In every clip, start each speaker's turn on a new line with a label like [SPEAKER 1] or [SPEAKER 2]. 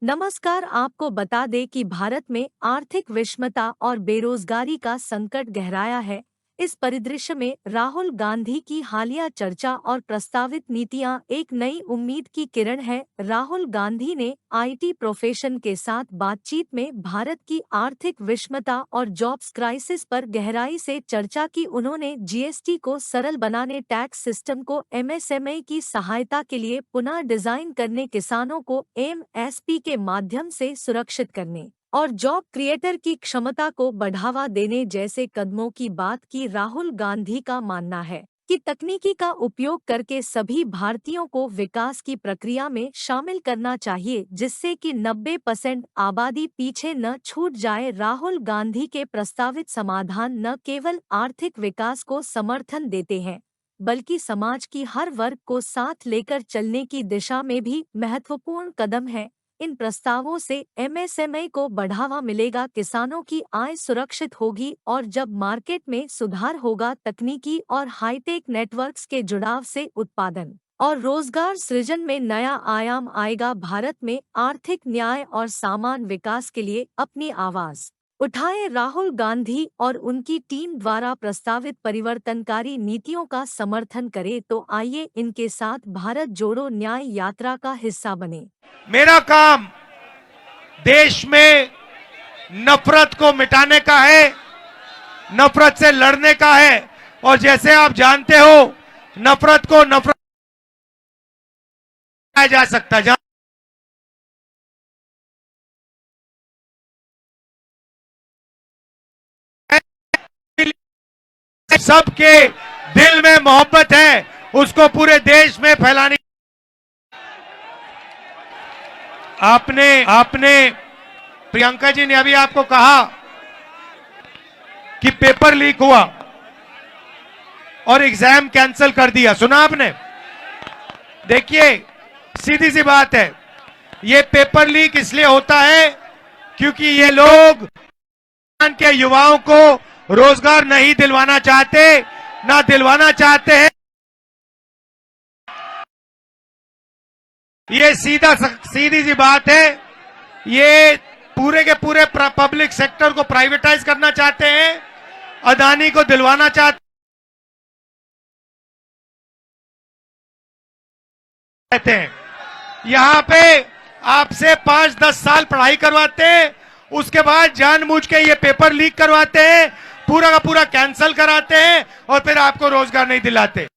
[SPEAKER 1] नमस्कार। आपको बता दें कि भारत में आर्थिक विषमता और बेरोजगारी का संकट गहराया है। इस परिदृश्य में राहुल गांधी की हालिया चर्चा और प्रस्तावित नीतियां एक नई उम्मीद की किरण है। राहुल गांधी ने आईटी प्रोफेशन के साथ बातचीत में भारत की आर्थिक विषमता और जॉब्स क्राइसिस पर गहराई से चर्चा की। उन्होंने जीएसटी को सरल बनाने, टैक्स सिस्टम को एमएसएमई की सहायता के लिए पुनः डिजाइन करने, किसानों को एमएसपी के माध्यम से सुरक्षित करने और जॉब क्रिएटर की क्षमता को बढ़ावा देने जैसे कदमों की बात की। राहुल गांधी का मानना है कि तकनीकी का उपयोग करके सभी भारतीयों को विकास की प्रक्रिया में शामिल करना चाहिए, जिससे कि 90% आबादी पीछे न छूट जाए। राहुल गांधी के प्रस्तावित समाधान न केवल आर्थिक विकास को समर्थन देते हैं, बल्कि समाज की हर वर्ग को साथ लेकर चलने की दिशा में भी महत्वपूर्ण कदम है। इन प्रस्तावों से एमएसएमई को बढ़ावा मिलेगा, किसानों की आय सुरक्षित होगी और जब मार्केट में सुधार होगा, तकनीकी और हाईटेक नेटवर्क्स के जुड़ाव से उत्पादन और रोजगार सृजन में नया आयाम आएगा। भारत में आर्थिक न्याय और समान विकास के लिए अपनी आवाज उठाएं। राहुल गांधी और उनकी टीम द्वारा प्रस्तावित परिवर्तनकारी नीतियों का समर्थन करें। तो आइए इनके साथ भारत जोड़ो न्याय यात्रा का हिस्सा बने।
[SPEAKER 2] मेरा काम देश में नफरत को मिटाने का है, नफरत से लड़ने का है। और जैसे आप जानते हो, नफरत को नफरत जा सकता है। सबके दिल में मोहब्बत है, उसको पूरे देश में फैलाने। आपने प्रियंका जी ने अभी आपको कहा कि पेपर लीक हुआ और एग्जाम कैंसिल कर दिया, सुना आपने? देखिए, सीधी सी बात है, ये पेपर लीक इसलिए होता है क्योंकि ये लोग के युवाओं को रोजगार नहीं दिलवाना चाहते, ना दिलवाना चाहते हैं। ये सीधी सी बात है। ये पूरे के पूरे पब्लिक सेक्टर को प्राइवेटाइज करना चाहते हैं, अदानी को दिलवाना चाहते हैं। यहां पे आपसे 5-10 साल पढ़ाई करवाते हैं, उसके बाद जानबूझ के ये पेपर लीक करवाते हैं, पूरा का पूरा कैंसिल कराते हैं और फिर आपको रोजगार नहीं दिलाते।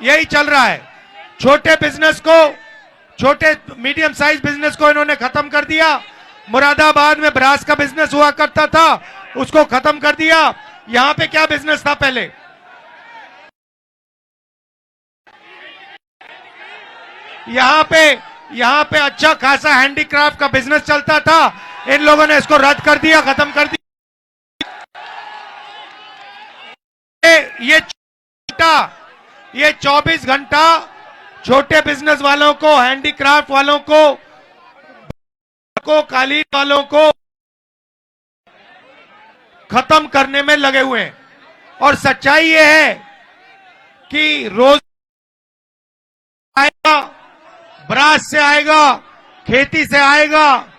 [SPEAKER 2] यही चल रहा है। छोटे बिजनेस को, छोटे मीडियम साइज बिजनेस को इन्होंने खत्म कर दिया। मुरादाबाद में ब्रास का बिजनेस हुआ करता था, उसको खत्म कर दिया। यहां पे क्या बिजनेस था पहले? यहां पे अच्छा खासा हैंडीक्राफ्ट का बिजनेस चलता था, इन लोगों ने इसको रद्द कर दिया, खत्म कर दिया। ये 24 घंटा छोटे बिजनेस वालों को, हैंडीक्राफ्ट वालों को, कालीन वालों को खत्म करने में लगे हुए हैं। और सच्चाई ये है कि रोज आएगा, ब्रास से आएगा, खेती से आएगा।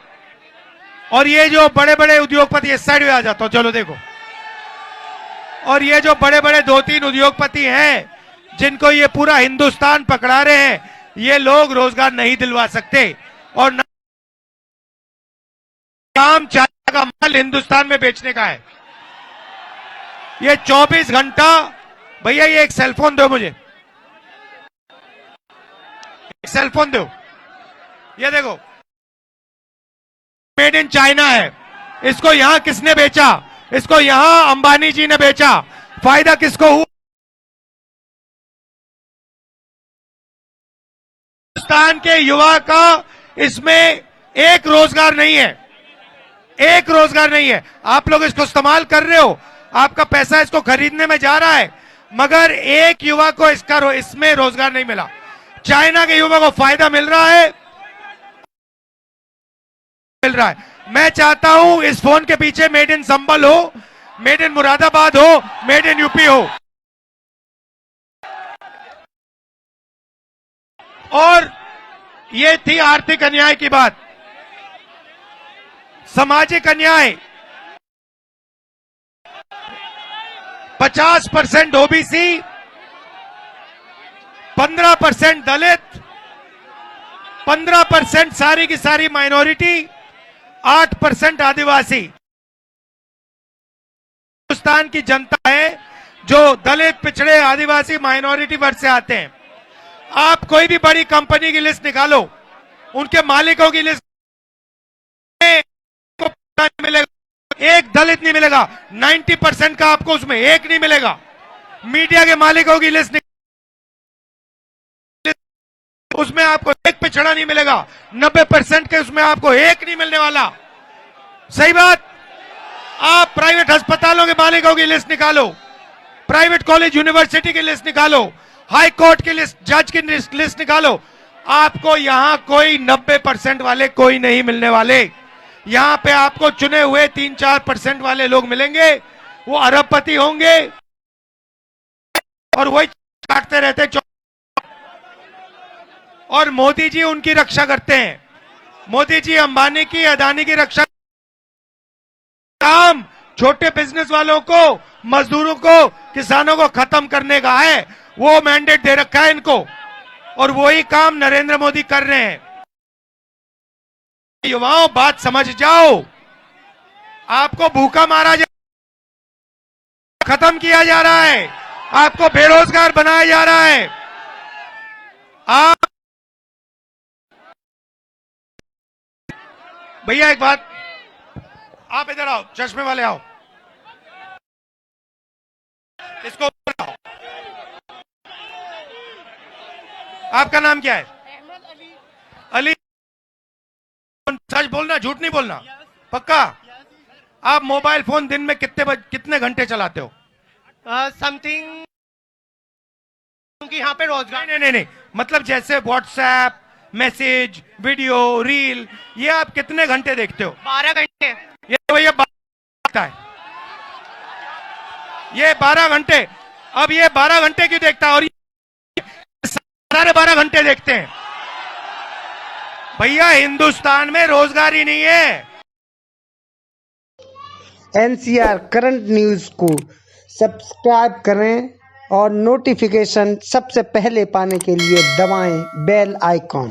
[SPEAKER 2] और ये जो बड़े बड़े उद्योगपति, इस साइड में आ जाता हूं, चलो देखो। और ये जो बड़े बड़े 2-3 उद्योगपति हैं जिनको ये पूरा हिंदुस्तान पकड़ा रहे हैं, ये लोग रोजगार नहीं दिलवा सकते। और काम चाइना का माल हिंदुस्तान में बेचने का है। ये 24 घंटा, भैया ये एक सेलफोन दो मुझे, एक सेलफोन दो। ये देखो, मेड इन चाइना है। इसको यहां किसने बेचा? इसको यहां अंबानी जी ने बेचा। फायदा किसको हुआ? हिंदुस्तान के युवा का इसमें एक रोजगार नहीं है, एक रोजगार नहीं है। आप लोग इसको इस्तेमाल कर रहे हो, आपका पैसा इसको खरीदने में जा रहा है, मगर एक युवा को इसमें रोजगार नहीं मिला। चाइना के युवा को फायदा मिल रहा है। मैं चाहता हूं इस फोन के पीछे मेड इन संबल हो, मेड इन मुरादाबाद हो, मेड इन यूपी हो। और ये थी आर्थिक अन्याय की बात। सामाजिक अन्याय, 50% ओबीसी, 15% दलित, 15% सारी की सारी माइनॉरिटी, 8% आदिवासी। हिंदुस्तान की जनता है जो दलित, पिछड़े, आदिवासी, माइनॉरिटी वर्ग से आते हैं। आप कोई भी बड़ी कंपनी की लिस्ट निकालो, उनके मालिकों की लिस्ट नहीं मिलेगा, एक दलित नहीं मिलेगा। 90% का आपको उसमें एक नहीं मिलेगा। मीडिया के मालिकों की लिस्ट उसमें आपको एक पिछड़ा नहीं मिलेगा। 90% के उसमें आपको एक नहीं मिलने वाला। सही बात। आप प्राइवेट अस्पतालों के मालिकों की लिस्ट निकालो, प्राइवेट कॉलेज यूनिवर्सिटी की लिस्ट निकालो, हाई कोर्ट की लिस्ट, जज की लिस्ट निकालो, आपको यहां कोई 90% वाले कोई नहीं मिलने वाले। यहां पे आपको चुने हुए 3-4% वाले लोग मिलेंगे, वो अरबपति होंगे और वही काटते रहते। और मोदी जी उनकी रक्षा करते हैं। मोदी जी अंबानी की, अदानी की रक्षा। काम छोटे बिजनेस वालों को, मजदूरों को, किसानों को खत्म करने का है। वो मैंडेट दे रखा है इनको और वही काम नरेंद्र मोदी कर रहे हैं। युवाओं, बात समझ जाओ। आपको भूखा मारा जा, खत्म किया जा रहा है, आपको बेरोजगार बनाया जा रहा है। आप भैया एक बात, आप इधर आओ, चश्मे वाले आओ, इसको आओ। आपका नाम क्या है? अली। सच बोलना, झूठ नहीं बोलना, पक्का? आप मोबाइल फोन दिन में कितने घंटे चलाते हो?
[SPEAKER 3] समथिंग कि यहाँ पे रोजगार
[SPEAKER 2] नहीं, मतलब जैसे व्हाट्सएप, मैसेज, वीडियो, रील, ये आप कितने घंटे देखते हो?
[SPEAKER 3] 12 घंटे।
[SPEAKER 2] ये भैया 12 है, ये 12 घंटे। अब ये 12 घंटे क्यों देखता है और ये सारे 12 घंटे देखते हैं? भैया हिंदुस्तान में रोजगार ही नहीं है।
[SPEAKER 4] NCR करंट न्यूज को सब्सक्राइब करें और नोटिफिकेशन सबसे पहले पाने के लिए दबाएं बेल आइकॉन।